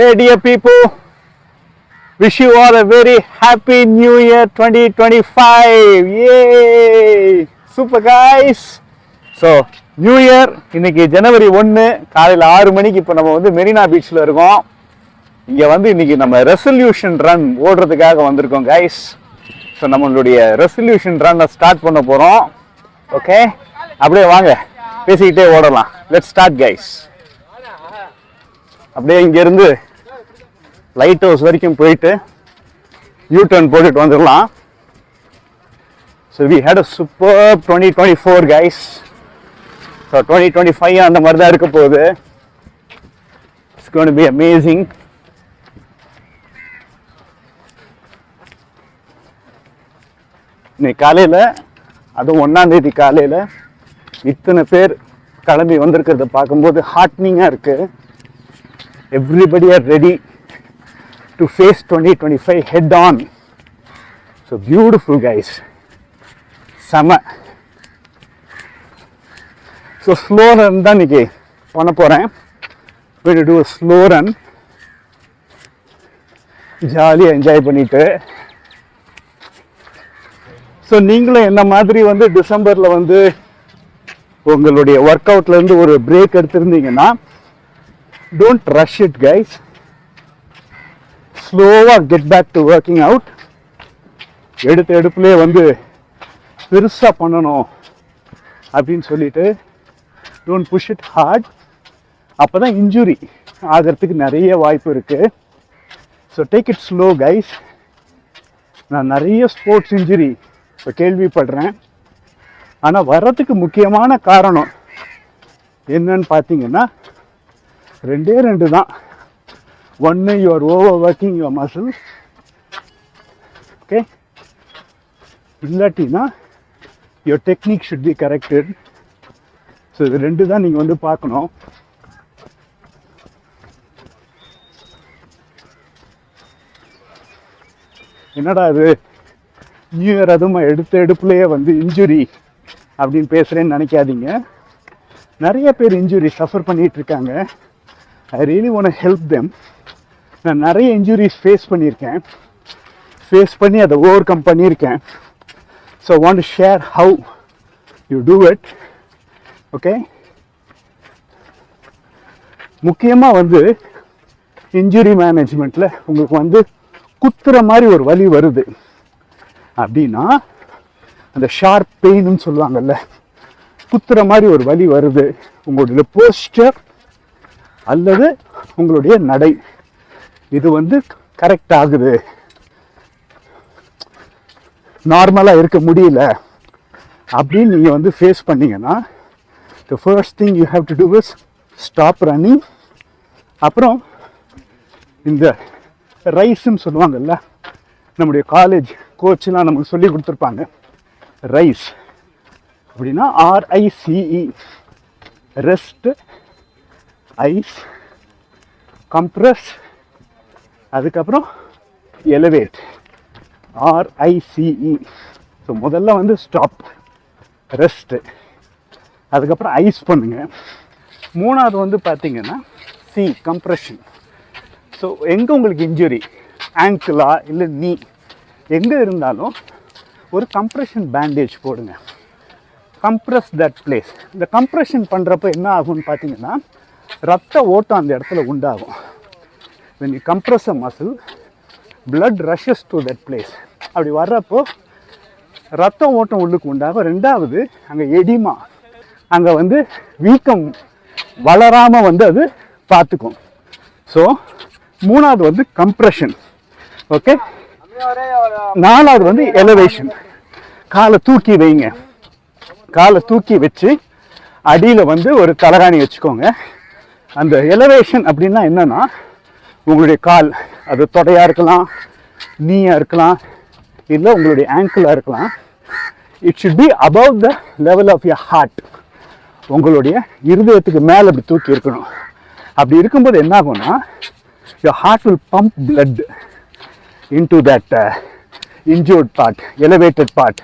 Hey dear people, wish you all a very happy new year 2025. Yay! Super guys. So, new year இன்னைக்கு ஜனவரி 1 காலையில 6 மணிக்கு இப்போ நம்ம வந்து மெரினா பீச்ல இருக்கோம். இங்க வந்து இன்னைக்கு நம்ம ரெசல்யூஷன் ரன் ஓடுறதுக்காக வந்திருக்கோம் guys. ஸோ நம்மளுடைய ரெசல்யூஷன் ரன்னை ஸ்டார்ட் பண்ண போறோம். ஓகே, அப்படியே வாங்க பேசிக்கிட்டே ஓடலாம். Let's start guys. அப்படியே இங்கேருந்து லைட் ஹவுஸ் வரைக்கும் போயிட்டு யூ டர்ன் போட்டுட்டு வந்துடலாம். So we had a super 2024 guys. So 2025 அந்த மாதிரி தான் இருக்க போகுது. It's going to be amazing. இன்னைக்கு காலையில், அதுவும் 1ஆம் தேதி காலையில் இத்தனை பேர் கிளம்பி வந்திருக்கிறத பார்க்கும்போது ஹார்ட்னிங்காக இருக்குது. Everybody are ready to face 2025 head on. So beautiful guys. Sama. So slow run தான் இன்னைக்கு பண்ண போறேன். We're going to do a slow run. ஜாலியாக என்ஜாய் பண்ணிட்டு. ஸோ நீங்களும் என்ன மாதிரி வந்து டிசம்பரில் வந்து உங்களுடைய ஒர்க் அவுட்லேருந்து ஒரு break எடுத்திருந்தீங்கன்னா don't rush it guys. Slowly get back to working out. எடுப்புலே வந்து பெருசாக பண்ணணும் அப்படின்னு சொல்லிட்டு don't push it hard. அப்போ தான் இன்ஜுரி ஆகிறதுக்கு நிறைய வாய்ப்பு இருக்குது. So take it slow guys. நான் நிறைய ஸ்போர்ட்ஸ் இன்ஜுரி இப்போ கேள்விப்படுறேன். ஆனால் வர்றதுக்கு முக்கியமான காரணம் என்னன்னு பார்த்தீங்கன்னா ரெண்டு தான். ஒன்று, you are over working your muscle. Okay, இல்லாட்டினா your technique should be corrected. So இது ரெண்டு தான் நீங்கள் வந்து பார்க்கணும். என்னடா அது நியூ இயர் அதுவும் எடுப்புலையே வந்து இன்ஜுரி அப்படின்னு பேசுகிறேன்னு நினைக்காதீங்க. நிறைய பேர் இன்ஜுரி சஃபர் பண்ணிகிட்டு இருக்காங்க. I really want to help them. நான் நிறைய இன்ஜுரிஸ் ஃபேஸ் பண்ணி அதை ஓவர் கம் பண்ணியிருக்கேன். So I want to share how you do it. Okay, முக்கியமாக வந்து இன்ஜுரி மேனேஜ்மெண்ட்டில் உங்களுக்கு வந்து குத்துற மாதிரி ஒரு வலி வருது அப்படின்னா, அந்த ஷார்ப் பெயின்னு சொல்லுவாங்கல்ல, குத்துற மாதிரி ஒரு வலி வருது, உங்களுடைய போஸ்டர் அல்லது உங்களுடைய நடை இது வந்து கரெக்ட் ஆகுது, நார்மலாக இருக்க முடியல அப்படின்னு நீங்கள் வந்து ஃபேஸ் பண்ணீங்கன்னா, the first thing you have to do is stop running. அப்புறம் இந்த ரைஸ்ன்னு சொல்லுவாங்கல்ல, நம்முடைய காலேஜ் கோச்செலாம் நமக்கு சொல்லி கொடுத்துருப்பாங்க. ரைஸ் அப்படின்னா RICE, ரெஸ்ட், ஐஸ், கம்ப்ரஸ், அதுக்கப்புறம் எலவேட், RICE. ஸோ முதல்ல வந்து ஸ்டாப், ரெஸ்ட்டு, அதுக்கப்புறம் ஐஸ் பண்ணுங்க. மூணாவது வந்து பார்த்தீங்கன்னா கம்ப்ரெஷன். ஸோ எங்கே உங்களுக்கு இன்ஜுரி, ஆங்கிளா இல்லை நீ எங்கே இருந்தாலும் ஒரு கம்ப்ரெஷன் பேண்டேஜ் போடுங்க. Compress that place. இந்த கம்ப்ரெஷன் பண்ணுறப்ப என்ன ஆகும்னு பார்த்தீங்கன்னா, ரத்த ஓட்டம் அந்த இடத்துல உண்டாகும். when you compress a muscle, blood rushes to that place. அப்படி வர்றப்போ ரத்த ஓட்டம் உள்ளுக்கு உண்டாகும். ரெண்டாவது அங்கே எடிமா, அங்கே வந்து வீக்கம் வளராமல் வந்து அது பார்த்துக்கும். ஸோ மூணாவது வந்து கம்ப்ரெஷன். ஓகே, நாலாவது வந்து எலவேஷன். காலை தூக்கி வைங்க. காலை தூக்கி வச்சு அடியில் வந்து ஒரு தலகாணி வச்சுக்கோங்க. அந்த எலவேஷன் அப்படின்னா என்னன்னா, உங்களுடைய கால் அது தொடையாக இருக்கலாம், நீயாக இருக்கலாம், இல்லை உங்களுடைய ஆங்கிளாக இருக்கலாம். It should be above the level of your heart. உங்களுடைய இருதயத்துக்கு மேலே அப்படி தூக்கி இருக்கணும். அப்படி இருக்கும்போது என்ன ஆகும்னா, your heart will pump blood into that injured part, elevated part.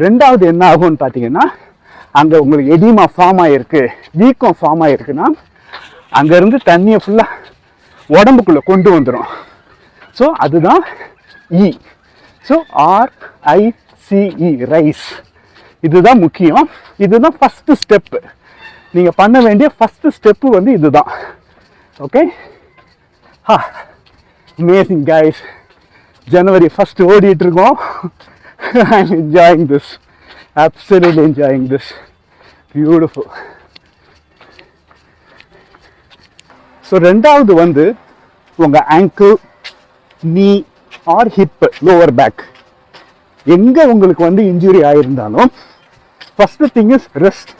ரெண்டாவது என்ன ஆகும்னு பார்த்தீங்கன்னா, அங்கே உங்களுக்கு எடிமா ஃபார்ம் ஆகிருக்கு, வீக்கம் ஃபார்ம் ஆகிருக்குன்னா, அங்கேருந்து தண்ணியை ஃபுல்லாக உடம்புக்குள்ளே கொண்டு வந்துடும். ஸோ அதுதான் இ. So RICE rice. இதுதான் முக்கியம். இதுதான் ஃபஸ்ட்டு ஸ்டெப்பு. நீங்கள் பண்ண வேண்டிய ஃபஸ்ட்டு ஸ்டெப்பு வந்து இதுதான். Okay, amazing guys. January 1st ஓடிட்டு இருக்கோம். I'm enjoying this, absolutely enjoying this. Beautiful. So ரெண்டாவது வந்து உங்கள் ankle, knee or hip, lower back எங்கே உங்களுக்கு வந்து இன்ஜுரி ஆகிருந்தாலும் first thing is rest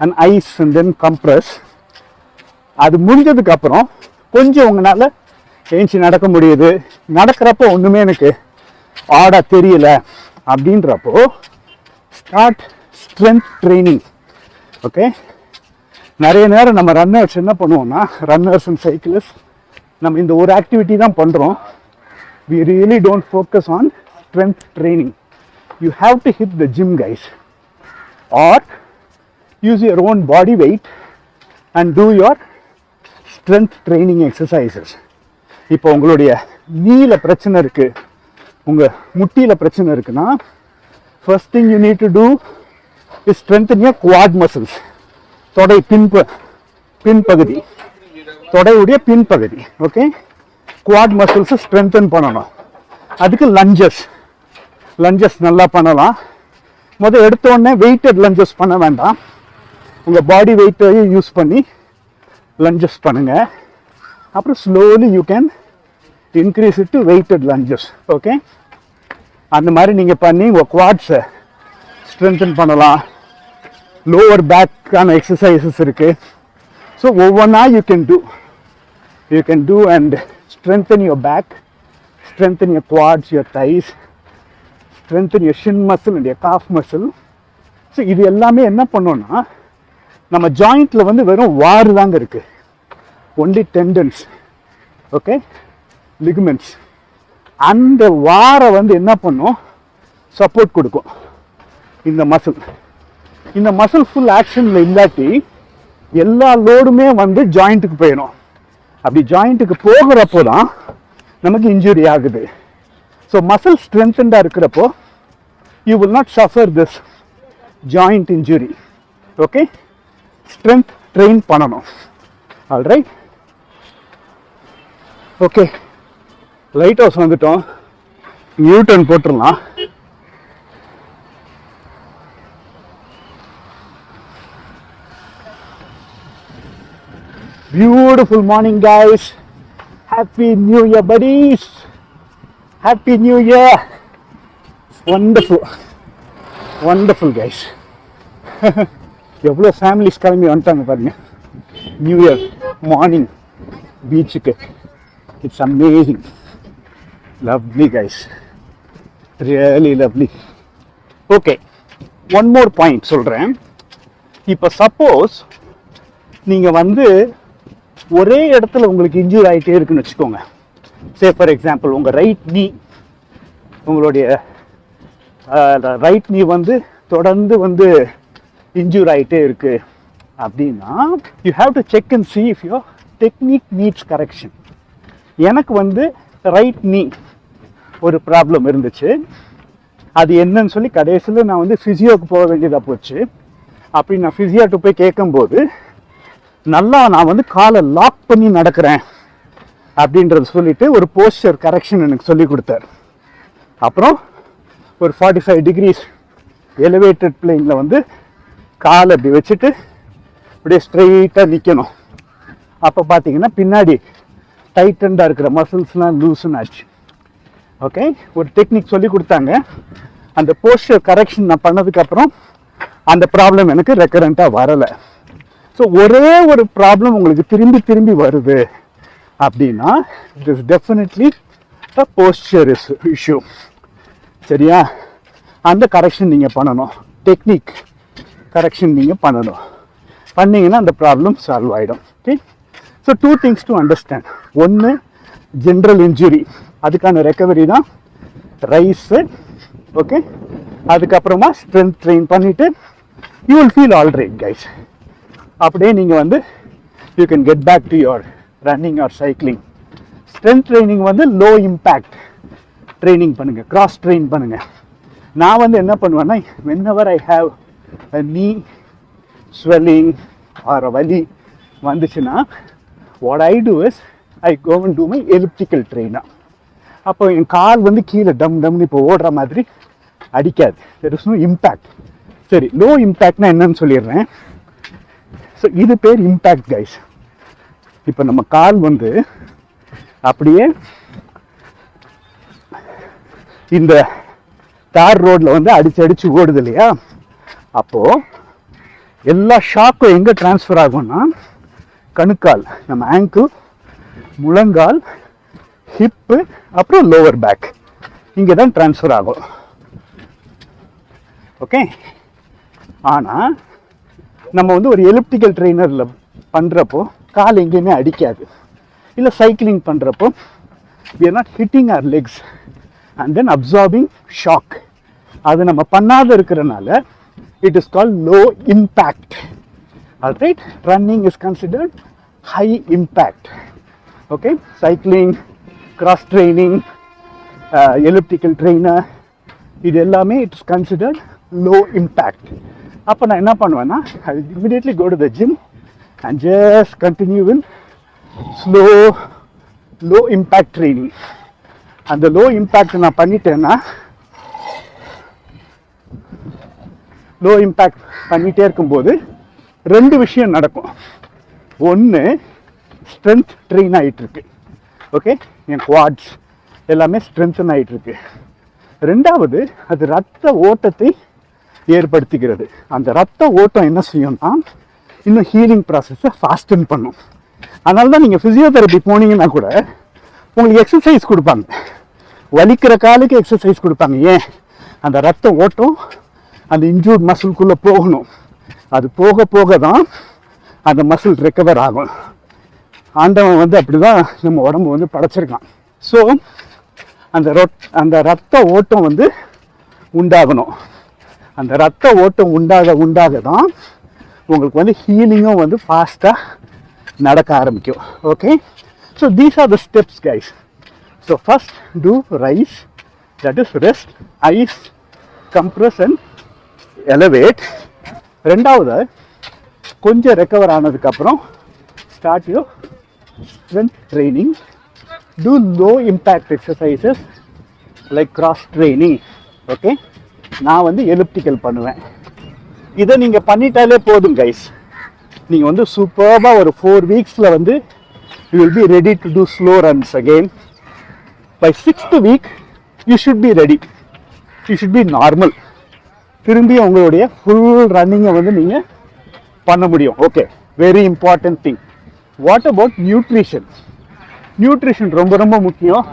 and ice and then compress. அது முடிஞ்சதுக்கப்புறம் கொஞ்சம் உங்களால் ஏஞ்சி நடக்க முடியுது, நடக்கிறப்போ ஒன்றுமே எனக்கு ஆடாக தெரியல அப்படின்றப்போ ஸ்டார்ட் ஸ்ட்ரென்த் ட்ரைனிங். ஓகே, நிறைய நேரம் நம்ம ரன்னர்ஸ் என்ன பண்ணுவோம்னா, ரன்னர்ஸ் அண்ட் சைக்கிளிஸ்ட் நம்ம இந்த ஒரு ஆக்டிவிட்டி தான் பண்ணுறோம். we really don't focus on strength training. You have to hit the gym, guys, or use your own body weight and do your strength training exercises. இப்போ உங்களுடைய நீல பிரச்சனை இருக்கு, உங்க முட்டியில பிரச்சனை இருக்குன்னா first thing you need to do is strengthen your quad muscles. தொடை பின்பகுதி, தொடையுடைய பின்பகுதி. Okay, quad மசில்ஸை strengthen பண்ணணும். அதுக்கு லஞ்சஸ் நல்லா பண்ணலாம். எடுத்த உடனே வெயிட்டட் லஞ்சஸ் பண்ண வேண்டாம். உங்கள் பாடி வெயிட்டையும் யூஸ் பண்ணி லஞ்சஸ் பண்ணுங்க. அப்புறம் slowly you can increase it to weighted lunges. Okay, அந்த மாதிரி நீங்கள் பண்ணி உங்கள் குவாட்ஸை ஸ்ட்ரென்தன் பண்ணலாம். லோவர் பேக்கான எக்ஸசைசஸ் இருக்குது. ஸோ ஒவ்வொன்றா you can do and strengthen your back, strengthen your quads, your thighs, strengthen your shin muscle and your calf muscle. So இது எல்லாமே என்ன பண்ணோன்னா, நம்ம ஜாயிண்டில் வந்து வெறும் வார் தாங்க இருக்குது, ஒன்லி டெண்டன்ஸ். Okay, ligaments. அந்த வாரை வந்து என்ன பண்ணும், சப்போர்ட் கொடுக்கும் இந்த மசில் ஃபுல் ஆக்ஷனில் இல்லாட்டி எல்லா லோடுமே வந்து ஜாயிண்ட்டுக்கு போயிடும். அப்படி ஜாயிண்ட்டுக்கு போகிறப்போ தான் நமக்கு இன்ஜுரி ஆகுது. ஸோ மசில் ஸ்ட்ரென்தண்டாக இருக்கிறப்போ you will not suffer this joint injury. Okay, strength train பண்ணணும். ஆல்ரைட், ஓகே, லைட் ஹவுஸ் வந்துட்டோம். யூ-டர்ன் போட்டுடலாம். Beautiful morning, guys. Happy New Year, buddies. Happy New Year. Wonderful guys. எவ்வளோ ஃபேமிலிஸ் கிளம்பி வந்துட்டாங்க பாருங்க. New year morning பீச்சுக்கு. It's amazing. Lovely guys, really lovely. Okay, one more point சொல்கிறேன். இப்போ suppose நீங்கள் வந்து ஒரே இடத்துல உங்களுக்கு இன்ஜூரி ஆகிட்டே இருக்குன்னு வச்சுக்கோங்க. சே ஃபார் எக்ஸாம்பிள், உங்கள் உங்களுடைய ரைட் நீ வந்து தொடர்ந்து வந்து இன்ஜூர் ஆகிட்டே இருக்கு அப்படின்னா, you have to check and see if your technique needs correction. எனக்கு வந்து ரைட் நீ ஒரு ப்ராப்ளம் இருந்துச்சு. அது என்னன்னு சொல்லி கடைசியில் நான் வந்து ஃபிசியோக்கு போக வேண்டியதாக போச்சு. அப்படி நான் ஃபிசியோட்டு போய் கேட்கும்போது, நல்லா நான் வந்து காலை லாக் பண்ணி நடக்கிறேன் அப்படின்றத சொல்லிட்டு ஒரு போஸ்டர் கரெக்ஷன் எனக்கு சொல்லி கொடுத்தார். அப்புறம் ஒரு 45 degrees எலிவேட்டட் பிளேனில் வந்து காலை அப்படி வச்சுட்டு அப்படியே ஸ்ட்ரெயிட்டாக நிற்கணும். அப்போ பார்த்தீங்கன்னா பின்னாடி டைட்டண்டாக இருக்கிற மசில்ஸ்லாம் லூஸ்ன்னு ஆச்சு. ஓகே, ஒரு டெக்னிக் சொல்லி கொடுத்தாங்க. அந்த போஸ்டர் கரெக்ஷன் நான் பண்ணதுக்கப்புறம் அந்த ப்ராப்ளம் எனக்கு ரெக்கரண்ட்டாக வரலை. ஸோ ஒரே ஒரு ப்ராப்ளம் உங்களுக்கு திரும்பி வருது அப்படின்னா, it is definitely a poster issue. சரியா? அந்த கரெக்ஷன் நீங்கள் பண்ணணும். டெக்னிக் கரெக்ஷன் நீங்கள் பண்ணணும். பண்ணிங்கன்னா அந்த ப்ராப்ளம் சால்வ் ஆகிடும். Okay, so 2 things to understand. ஒன்று, ஜென்ரல் இன்ஜுரி, அதுக்கான ரெக்கவரி தான் ரைஸு. ஓகே, அதுக்கப்புறமா ஸ்ட்ரென்த் ட்ரெயின் பண்ணிவிட்டு you will feel all right guys. அப்படியே நீங்கள் வந்து you can get back to your running or cycling. Strength training வந்து லோ இம்பேக்ட் ட்ரைனிங் பண்ணுங்கள், கிராஸ் ட்ரெயின் பண்ணுங்கள். நான் வந்து என்ன பண்ணுவேன்னா, whenever I have a knee swelling or a வலி வந்துச்சுன்னா what I do is I go and do my elliptical trainer. அப்போ என் கால் வந்து கீழே டம் டம்னு இப்போ ஓடுற மாதிரி அடிக்காது. there is no impact. சரி, லோ இம்பேக்ட்னா என்னன்னு சொல்லிடுறேன். ஸோ இது பேர் இம்பேக்ட் கைஸ். இப்போ நம்ம கால் வந்து அப்படியே இந்த தார் ரோடில் வந்து அடிச்சு ஓடுது இல்லையா, அப்போது எல்லா ஷாக்கும் எங்கே டிரான்ஸ்ஃபர் ஆகும்னா கணுக்கால், நம்ம ஆங்கிள், முழங்கால், ஹிப்பு, அப்புறம் லோவர் பேக், இங்கே தான் டிரான்ஸ்ஃபர் ஆகும். ஓகே. ஆனால் நம்ம வந்து ஒரு எலிப்டிக்கல் ட்ரெயினரில் பண்ணுறப்போ கால் எங்கேயுமே அடிக்காது. இல்லை சைக்கிளிங் பண்ணுறப்போ we are not hitting our legs and then absorbing shock. அது நம்ம பண்ணாத இருக்கிறனால it is called low impact. Alright, running is considered high impact. Okay, cycling, cross training, elliptical trainer, இது எல்லாமே it is considered low impact. அப்போ நான் என்ன பண்ணுவேன்னா, I will immediately go to the gym and just continue in slow low impact training. அந்த low impact நான் பண்ணிட்டேன்னா, low impact பண்ணிகிட்டே இருக்கும்போது ரெண்டு விஷயம் நடக்கும். ஒன்று, ஸ்ட்ரென்த் ட்ரெயின் ஆகிட்டுருக்கு. ஓகே, என் குவாட்ஸ் எல்லாமே ஸ்ட்ரென்தன் ஆகிட்டுருக்கு. ரெண்டாவது, அது ரத்த ஓட்டத்தை ஏற்படுத்திக்கிறது. அந்த ரத்த ஓட்டம் என்ன செய்யும்னா இன்னும் ஹீலிங் ப்ராசஸை ஃபாஸ்டன் பண்ணும். அதனால தான் நீங்கள் ஃபிசியோதெரப்பி போனீங்கன்னா கூட உங்களுக்கு எக்ஸசைஸ் கொடுப்பாங்க, வலிக்கிற காலுக்கு எக்ஸசைஸ் கொடுப்பாங்க. ஏன்? அந்த ரத்த ஓட்டம் அந்த இன்ஜூர்ட் மசில்குள்ளே போகணும். அது போக போக தான் அந்த மசில் ரெக்கவர் ஆகும். ஆண்டவன் வந்து அப்படி தான் நம்ம உடம்பு வந்து படைச்சிருக்கான். ஸோ அந்த ரத்த ஓட்டம் வந்து உண்டாகணும். அந்த ரத்த ஓட்டம் உண்டாக தான் உங்களுக்கு வந்து ஹீலிங்கும் வந்து ஃபாஸ்ட்டாக நடக்க ஆரம்பிக்கும். Okay, so these are the steps guys. So first do RICE, that is rest, ice, compress and elevate. ரெண்டாவது, கொஞ்சம் ரெக்கவர் ஆனதுக்கப்புறம் start your strength training. Do low impact exercises like cross training. Okay, நான் வந்து elliptical பண்ணுவேன். இதை நீங்கள் பண்ணிட்டாலே போதும் guys. நீங்கள் வந்து சூப்பராக ஒரு 4 weeks வந்து you will be ready to do slow runs again. By 6th week you should be ready, you should be normal. திரும்பி உங்களுடைய ஃபுல் ரன்னிங்கை வந்து நீங்கள் பண்ண முடியும். Okay, very important thing. What about nutrition? Nutrition ரொம்ப ரொம்ப முக்கியம்.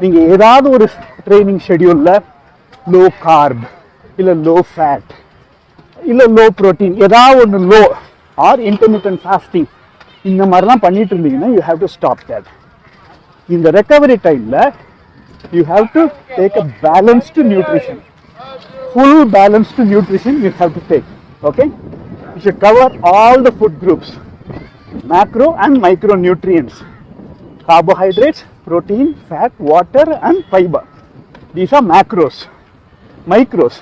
நீங்கள் ஏதாவது ஒரு ட்ரைனிங் ஷெடியூலில் லோ கார்ப், இல்லை லோ ஃபேட், இல்லை லோ ப்ரோட்டீன், ஏதாவது ஒன்று லோ ஆர் இன்டர்மிட்டன்ட் ஃபாஸ்டிங், இந்த மாதிரிலாம் பண்ணிட்டு இருந்தீங்கன்னா you have to stop that. இந்த ரெக்கவரி டைமில் you have to take a balanced nutrition. Full balanced nutrition you have to take. Okay, you should cover all the food groups, macro and micronutrients, carbohydrates, protein, fat, water and fiber. These are macros. Micros,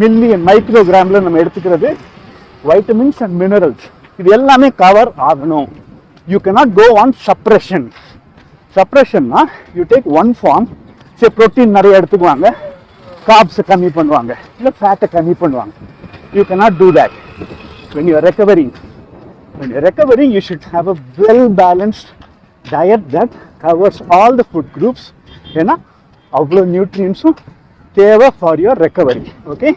million microgramல நம்ம எடுத்துக்கிறது vitamins and minerals. இது எல்லாமே cover ஆகணும். You cannot go on suppression. Suppressionனா you take one form, say protein நிறைய எடுத்துக்குவாங்க, கார்ப்ஸை கம்மி பண்ணுவாங்க, இல்லை ஃபேட்டை கம்மி பண்ணுவாங்க. You cannot do that. When you are recovering, you should have a well balanced diet that covers all the food groups. ஏன்னா அவ்வளோ நியூட்ரியன்ஸும் தேவை for your recovery. Okay,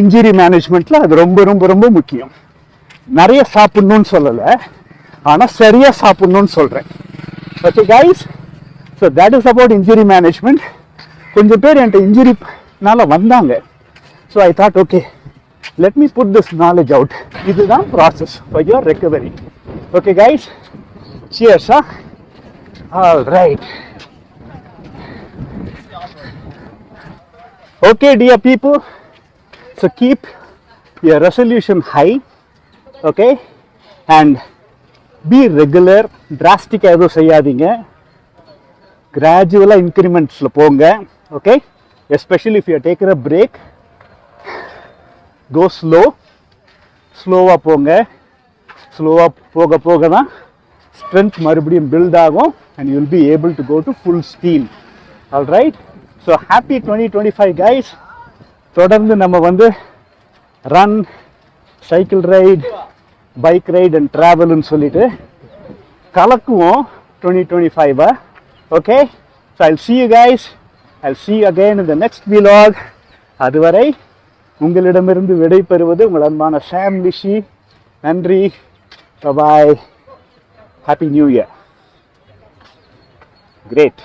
injury மேனேஜ்மெண்ட்டில் அது ரொம்ப ரொம்ப ரொம்ப முக்கியம். நிறைய சாப்பிட்ணுன்னு சொல்லலை, ஆனால் சரியாக சாப்பிட்ணுன்னு சொல்கிறேன். Okay guys, so that is about injury management. கொஞ்சம் பேர் என்கிட்ட இன்ஜுரினால வந்தாங்க. So I thought okay, let me put this knowledge out. இதுதான் process for your recovery. Okay guys, cheers. All right. Okay dear people, so keep your resolution high, okay, and be regular, டிராஸ்டிக்காக எதுவும் செய்யாதீங்க, கிராஜுவலாக இன்க்ரிமெண்ட்ஸில் போங்க. Okay, especially if you take a break, go ஸ்லோவாக போங்க. ஸ்லோவாக போக போக தான் ஸ்ட்ரென்த் மறுபடியும் பில்ட் ஆகும் and you will be able to go to full steam. All right, so happy 2025 guys. தொடர்ந்து நம்ம வந்து run, cycle ride, bike ride and ட்ராவல்னு சொல்லிட்டு கலக்குவோம் 2025. Okay, so I'll see you guys. I'll see you again in the next vlog. அதுவரை உங்களிடமிருந்து விடை பெறுவது உங்கள் அன்பான சாம் நிஷி. நன்றி. Bye-bye. Happy New Year. Great.